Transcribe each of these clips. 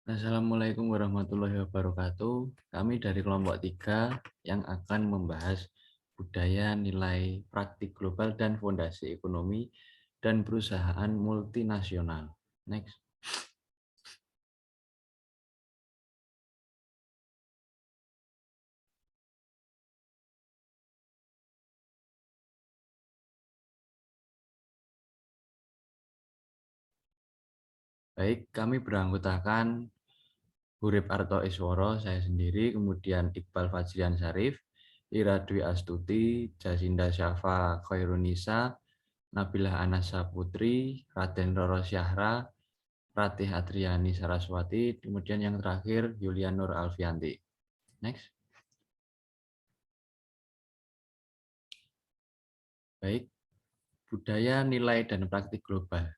Assalamualaikum warahmatullahi wabarakatuh. Kami dari kelompok 3 yang akan membahas budaya, nilai, praktik global, dan fondasi ekonomi dan perusahaan multinasional. Next. Baik, kami beranggotakan Hurip Arto Isworo, saya sendiri, kemudian Iqbal Fajrian Syarif, Ira Dwi Astuti, Jasinda Syafa Khairunisa, Nabilah Anasa Putri, Raden Roro Syahra, Ratih Adriani Saraswati, kemudian yang terakhir Yulian Nur Alfianti. Next. Baik, budaya, nilai, dan praktik global.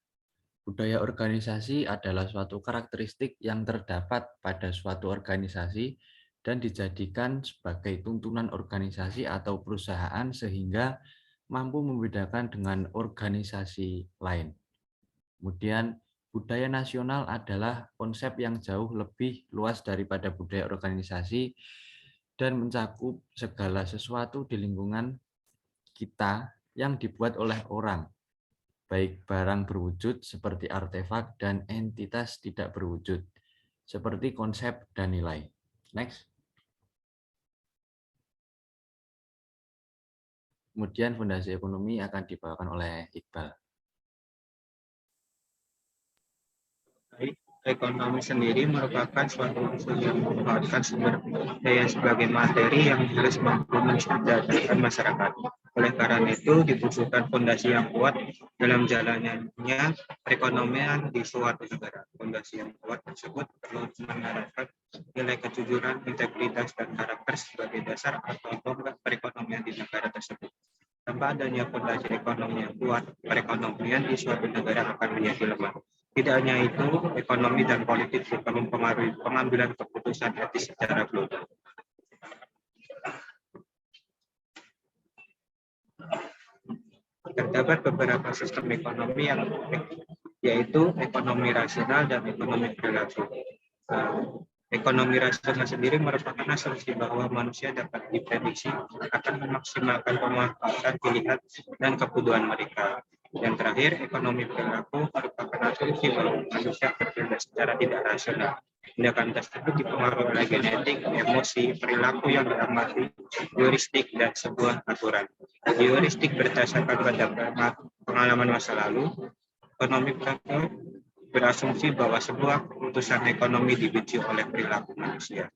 Budaya organisasi adalah suatu karakteristik yang terdapat pada suatu organisasi dan dijadikan sebagai tuntunan organisasi atau perusahaan sehingga mampu membedakan dengan organisasi lain. Kemudian, budaya nasional adalah konsep yang jauh lebih luas daripada budaya organisasi dan mencakup segala sesuatu di lingkungan kita yang dibuat oleh orang, baik barang berwujud seperti artefak dan entitas tidak berwujud, seperti konsep dan nilai. Next. Kemudian fondasi ekonomi akan dibawakan oleh Iqbal. Ekonomi sendiri merupakan suatu unsur yang memanfaatkan sumber daya sebagai materi yang harus mampu mensejahterakan masyarakat. Oleh karena itu, dibutuhkan fondasi yang kuat dalam jalannya perekonomian di suatu negara. Fondasi yang kuat tersebut perlu menanamkan nilai kejujuran, integritas, dan karakter sebagai dasar atau tonggak perekonomian di negara tersebut. Tanpa adanya fondasi ekonomi yang kuat, perekonomian di suatu negara akan menjadi lemah. Tidak hanya itu, ekonomi dan politik juga mempengaruhi pengambilan keputusan etis secara global. Terdapat beberapa sistem ekonomi yang yaitu ekonomi rasional dan ekonomi perilaku. Ekonomi rasional sendiri merupakan asumsi bahwa manusia dapat diprediksi akan memaksimalkan pemanfaatan pilihan dan kebutuhan mereka. Yang terakhir, ekonomi perilaku merupakan asumsi bahwa manusia bertindak secara tidak rasional. Tindakan tersebut dipengaruhi oleh genetik, emosi, perilaku yang diamati, heuristik, dan sebuah aturan. Heuristik berdasarkan pada pengalaman masa lalu. Ekonomi perilaku berasumsi bahwa sebuah keputusan ekonomi dipicu oleh perilaku manusia.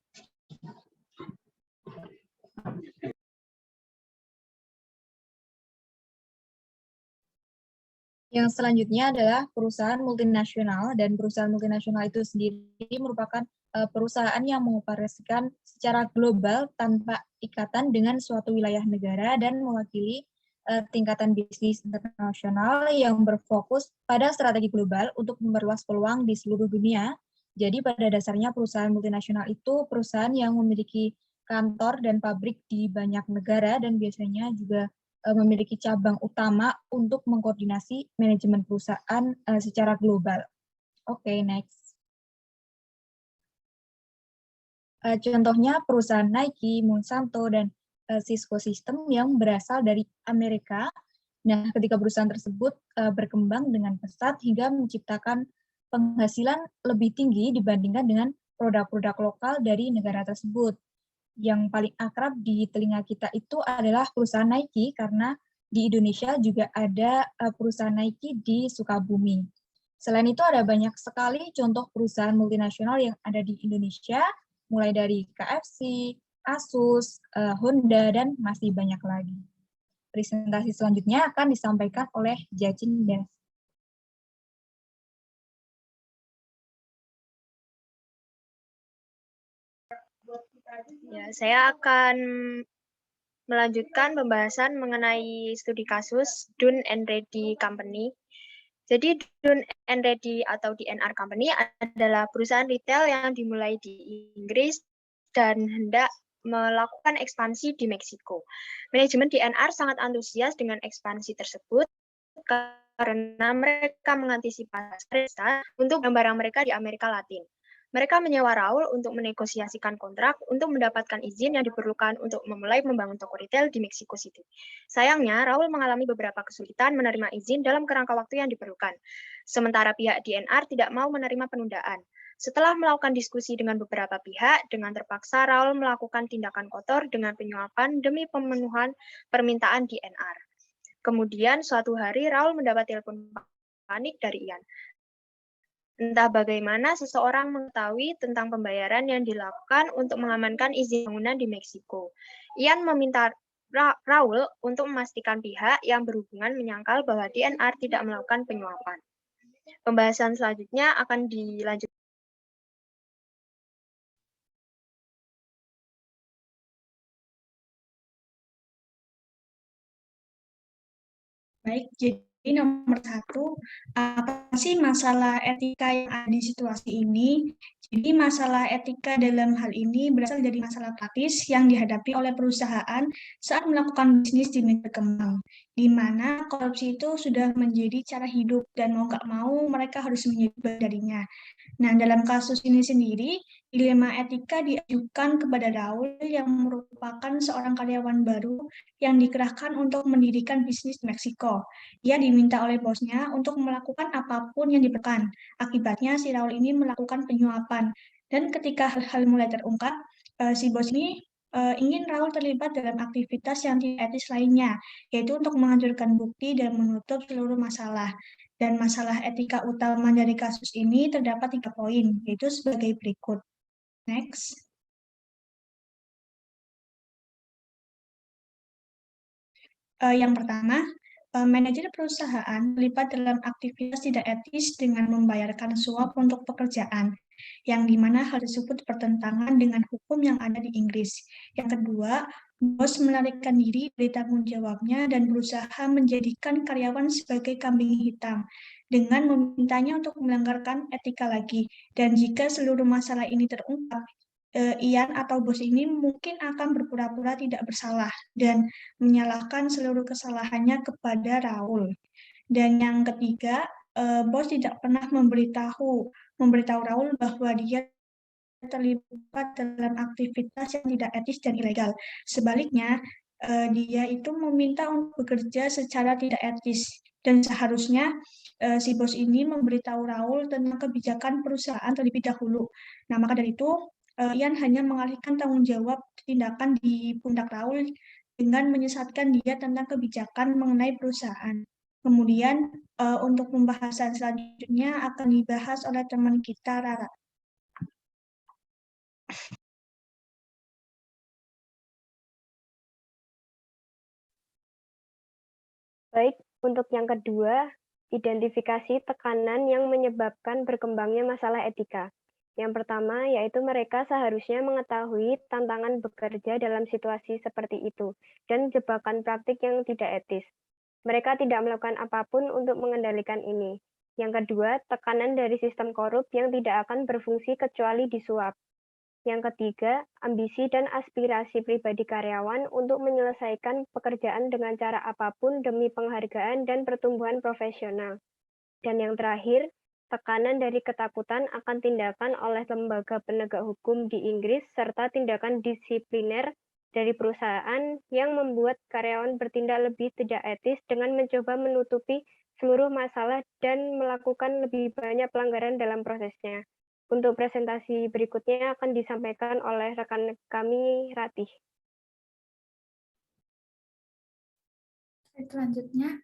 Yang selanjutnya adalah perusahaan multinasional, dan perusahaan multinasional itu sendiri merupakan perusahaan yang mengoperasikan secara global tanpa ikatan dengan suatu wilayah negara dan mewakili tingkatan bisnis internasional yang berfokus pada strategi global untuk memperluas peluang di seluruh dunia. Jadi pada dasarnya perusahaan multinasional itu perusahaan yang memiliki kantor dan pabrik di banyak negara dan biasanya juga memiliki cabang utama untuk mengkoordinasi manajemen perusahaan secara global. Oke, next. Contohnya perusahaan Nike, Monsanto, dan Cisco System yang berasal dari Amerika. Nah, ketika perusahaan tersebut berkembang dengan pesat hingga menciptakan penghasilan lebih tinggi dibandingkan dengan produk-produk lokal dari negara tersebut. Yang paling akrab di telinga kita itu adalah perusahaan Nike, karena di Indonesia juga ada perusahaan Nike di Sukabumi. Selain itu ada banyak sekali contoh perusahaan multinasional yang ada di Indonesia, mulai dari KFC, Asus, Honda, dan masih banyak lagi. Presentasi selanjutnya akan disampaikan oleh Jacin Des. Ya, saya akan melanjutkan pembahasan mengenai studi kasus Dun and Reddy Company. Jadi Dun and Reddy atau DNR Company adalah perusahaan retail yang dimulai di Inggris dan hendak melakukan ekspansi di Meksiko. Manajemen DNR sangat antusias dengan ekspansi tersebut karena mereka mengantisipasi untuk barang mereka di Amerika Latin. Mereka menyewa Raul untuk menegosiasikan kontrak untuk mendapatkan izin yang diperlukan untuk memulai membangun toko retail di Mexico City. Sayangnya, Raul mengalami beberapa kesulitan menerima izin dalam kerangka waktu yang diperlukan. Sementara pihak DNR tidak mau menerima penundaan. Setelah melakukan diskusi dengan beberapa pihak, dengan terpaksa Raul melakukan tindakan kotor dengan penyuapan demi pemenuhan permintaan DNR. Kemudian suatu hari Raul mendapat telepon panik dari Ian. Entah bagaimana seseorang mengetahui tentang pembayaran yang dilakukan untuk mengamankan izin bangunan di Meksiko. Ian meminta Raul untuk memastikan pihak yang berhubungan menyangkal bahwa DNR tidak melakukan penyuapan. Pembahasan selanjutnya akan dilanjutkan. Baik, jadi nomor 1, apa sih masalah etika yang ada di situasi ini? Jadi masalah etika dalam hal ini berasal dari masalah praktis yang dihadapi oleh perusahaan saat melakukan bisnis di negara berkembang, di mana korupsi itu sudah menjadi cara hidup dan mau nggak mau mereka harus menjadi bagian darinya. Nah, dalam kasus ini sendiri, dilema etika diajukan kepada Raul yang merupakan seorang karyawan baru yang dikerahkan untuk mendirikan bisnis di Meksiko. Ia diminta oleh bosnya untuk melakukan apapun yang diperlukan. Akibatnya, si Raul ini melakukan penyuapan. Dan ketika hal-hal mulai terungkap, si bos ini ingin Raul terlibat dalam aktivitas yang tidak etis lainnya, yaitu untuk menghancurkan bukti dan menutup seluruh masalah. Dan masalah etika utama dari kasus ini terdapat 3 poin, yaitu sebagai berikut. Next. Yang pertama, manajer perusahaan terlibat dalam aktivitas tidak etis dengan membayarkan suap untuk pekerjaan, yang dimana hal tersebut bertentangan dengan hukum yang ada di Inggris. Yang kedua, bos melarikan diri dari tanggung jawabnya dan berusaha menjadikan karyawan sebagai kambing hitam dengan memintanya untuk melanggarkan etika lagi. Dan jika seluruh masalah ini terungkap, Ian atau bos ini mungkin akan berpura-pura tidak bersalah dan menyalahkan seluruh kesalahannya kepada Raul. Dan yang ketiga, bos tidak pernah memberitahu Raul bahwa dia terlibat dalam aktivitas yang tidak etis dan ilegal. Sebaliknya, dia itu meminta untuk bekerja secara tidak etis. Dan seharusnya si bos ini memberitahu Raul tentang kebijakan perusahaan terlebih dahulu. Nah, maka dari itu, Ian hanya mengalihkan tanggung jawab tindakan di pundak Raul dengan menyesatkan dia tentang kebijakan mengenai perusahaan. Kemudian, untuk pembahasan selanjutnya akan dibahas oleh teman kita, Rara. Baik, untuk yang kedua, identifikasi tekanan yang menyebabkan berkembangnya masalah etika. Yang pertama, yaitu mereka seharusnya mengetahui tantangan bekerja dalam situasi seperti itu dan jebakan praktik yang tidak etis. Mereka tidak melakukan apapun untuk mengendalikan ini. Yang kedua, tekanan dari sistem korup yang tidak akan berfungsi kecuali disuap. Yang ketiga, ambisi dan aspirasi pribadi karyawan untuk menyelesaikan pekerjaan dengan cara apapun demi penghargaan dan pertumbuhan profesional. Dan yang terakhir, tekanan dari ketakutan akan tindakan oleh lembaga penegak hukum di Inggris serta tindakan disipliner dari perusahaan yang membuat karyawan bertindak lebih tidak etis dengan mencoba menutupi seluruh masalah dan melakukan lebih banyak pelanggaran dalam prosesnya. Untuk presentasi berikutnya akan disampaikan oleh rekan kami, Ratih. Selanjutnya,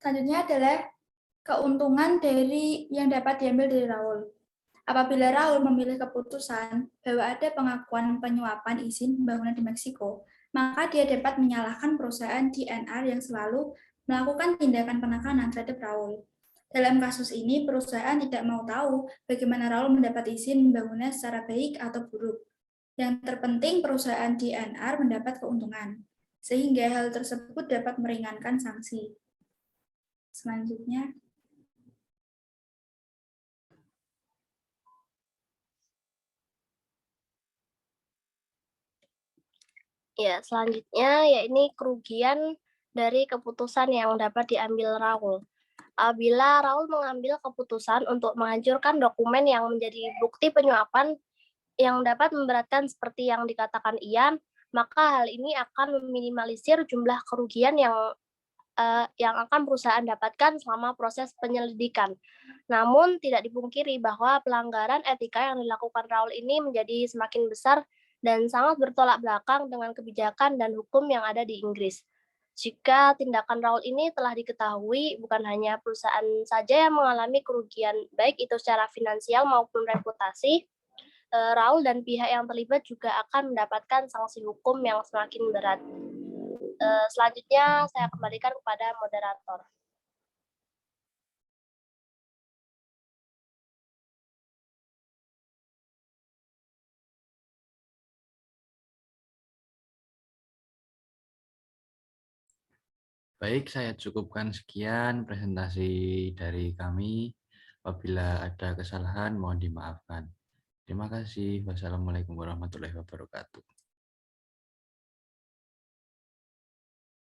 adalah keuntungan dari yang dapat diambil dari Raul. Apabila Raul memilih keputusan bahwa ada pengakuan penyuapan izin pembangunan di Meksiko, maka dia dapat menyalahkan perusahaan DNR yang selalu melakukan tindakan penekanan terhadap Raul. Dalam kasus ini, perusahaan tidak mau tahu bagaimana Raul mendapat izin pembangunan secara baik atau buruk. Yang terpenting, perusahaan DNR mendapat keuntungan, sehingga hal tersebut dapat meringankan sanksi. Selanjutnya, ya, selanjutnya ya ini kerugian dari keputusan yang dapat diambil Raul. Apabila Raul mengambil keputusan untuk menghancurkan dokumen yang menjadi bukti penyuapan yang dapat memberatkan seperti yang dikatakan Ian, maka hal ini akan meminimalisir jumlah kerugian yang akan perusahaan dapatkan selama proses penyelidikan. Namun tidak dipungkiri bahwa pelanggaran etika yang dilakukan Raul ini menjadi semakin besar dan sangat bertolak belakang dengan kebijakan dan hukum yang ada di Inggris. Jika tindakan Raul ini telah diketahui, bukan hanya perusahaan saja yang mengalami kerugian, baik itu secara finansial maupun reputasi, Raul dan pihak yang terlibat juga akan mendapatkan sanksi hukum yang semakin berat. Selanjutnya saya kembalikan kepada moderator. Baik, saya cukupkan sekian presentasi dari kami. Apabila ada kesalahan, mohon dimaafkan. Terima kasih. Wassalamualaikum warahmatullahi wabarakatuh.